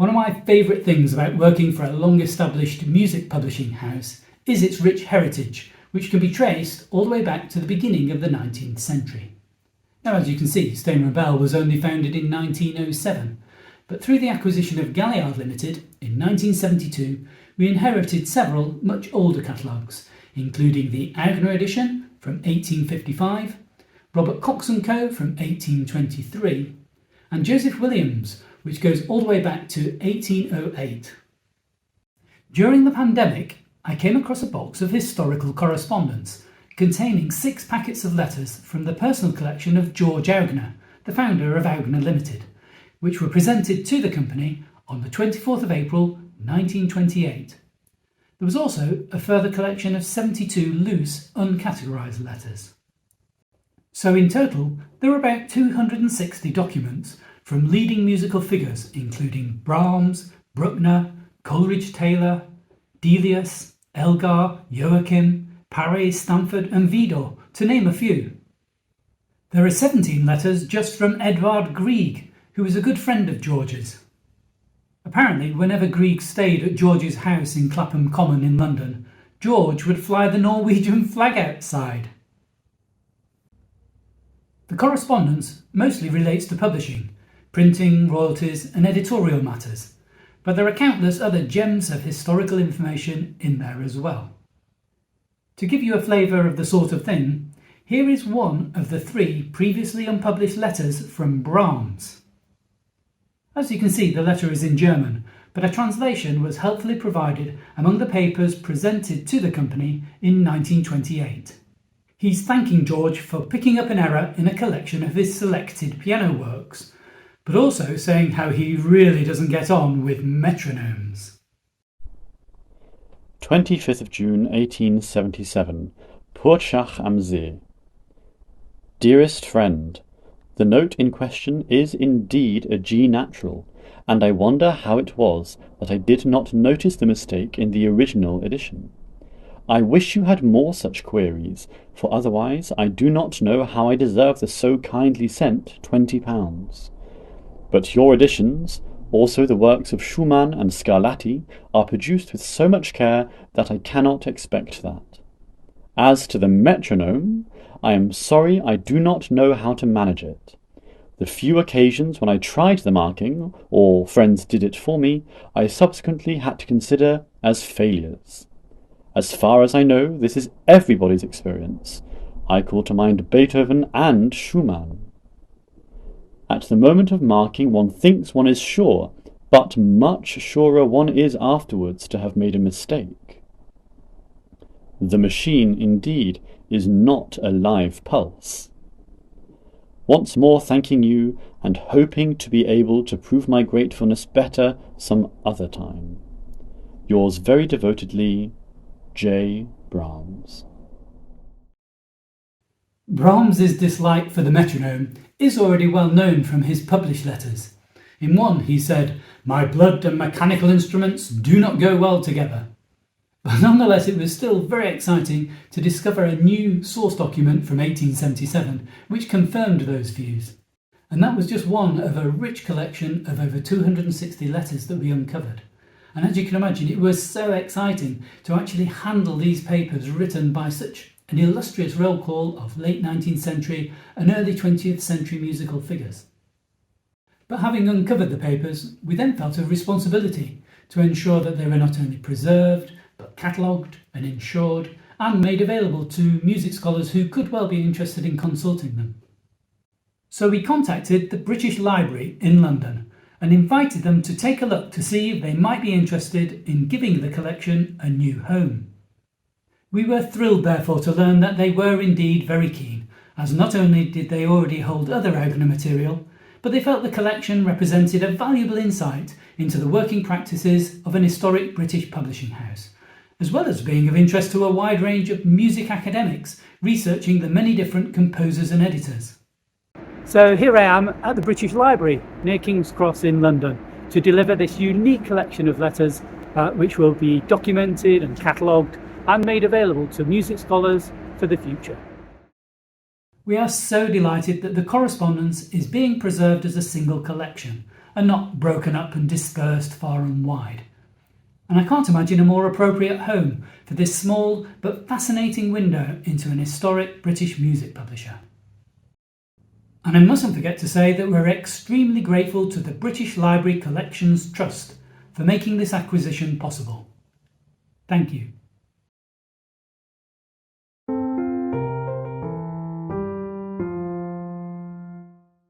One of my favourite things about working for a long-established music publishing house is its rich heritage, which can be traced all the way back to the beginning of the 19th century. Now, as you can see, Stone & Bell was only founded in 1907, but through the acquisition of Galliard Limited in 1972, we inherited several much older catalogues, including the Augener edition from 1855, Robert Cox & Co. from 1823, and Joseph Williams, which goes all the way back to 1808. During the pandemic, I came across a box of historical correspondence containing 6 packets of letters from the personal collection of George Augener, the founder of Augener Limited, which were presented to the company on the 24th of April 1928. There was also a further collection of 72 loose, uncategorised letters. So in total, there were about 260 documents from leading musical figures including Brahms, Bruckner, Coleridge-Taylor, Delius, Elgar, Joachim, Paré, Stamford and Vidor, to name a few. There are 17 letters just from Edvard Grieg, who was a good friend of George's. Apparently, whenever Grieg stayed at George's house in Clapham Common in London, George would fly the Norwegian flag outside. The correspondence mostly relates to publishing, printing, royalties and editorial matters, but there are countless other gems of historical information in there as well. To give you a flavour of the sort of thing, here is one of the 3 previously unpublished letters from Brahms. As you can see, the letter is in German, but a translation was helpfully provided among the papers presented to the company in 1928. He's thanking George for picking up an error in a collection of his selected piano works, but also saying how he really doesn't get on with metronomes. 25th of June 1877, Purchach am See. Dearest friend, the note in question is indeed a G natural, and I wonder how it was that I did not notice the mistake in the original edition. I wish you had more such queries, for otherwise I do not know how I deserve the so kindly sent £20. But your editions, also the works of Schumann and Scarlatti, are produced with so much care that I cannot expect that. As to the metronome, I am sorry I do not know how to manage it. The few occasions when I tried the marking, or friends did it for me, I subsequently had to consider as failures. As far as I know, this is everybody's experience. I call to mind Beethoven and Schumann. At the moment of marking, one thinks one is sure, but much surer one is afterwards to have made a mistake. The machine, indeed, is not a live pulse. Once more thanking you, and hoping to be able to prove my gratefulness better some other time. Yours very devotedly, J. Brahms. Brahms's dislike for the metronome is already well known from his published letters. In one he said, "My blood and mechanical instruments do not go well together." But nonetheless, it was still very exciting to discover a new source document from 1877 which confirmed those views. And that was just one of a rich collection of over 260 letters that we uncovered. And as you can imagine, it was so exciting to actually handle these papers written by such an illustrious roll call of late 19th century and early 20th century musical figures. But having uncovered the papers, we then felt a responsibility to ensure that they were not only preserved, but catalogued and insured and made available to music scholars who could well be interested in consulting them. So we contacted the British Library in London and invited them to take a look to see if they might be interested in giving the collection a new home. We were thrilled therefore to learn that they were indeed very keen, as not only did they already hold other Augener material, but they felt the collection represented a valuable insight into the working practices of an historic British publishing house, as well as being of interest to a wide range of music academics researching the many different composers and editors. So here I am at the British Library near King's Cross in London to deliver this unique collection of letters which will be documented and catalogued and made available to music scholars for the future. We are so delighted that the correspondence is being preserved as a single collection, and not broken up and dispersed far and wide. And I can't imagine a more appropriate home for this small but fascinating window into an historic British music publisher. And I mustn't forget to say that we're extremely grateful to the British Library Collections Trust for making this acquisition possible. Thank you.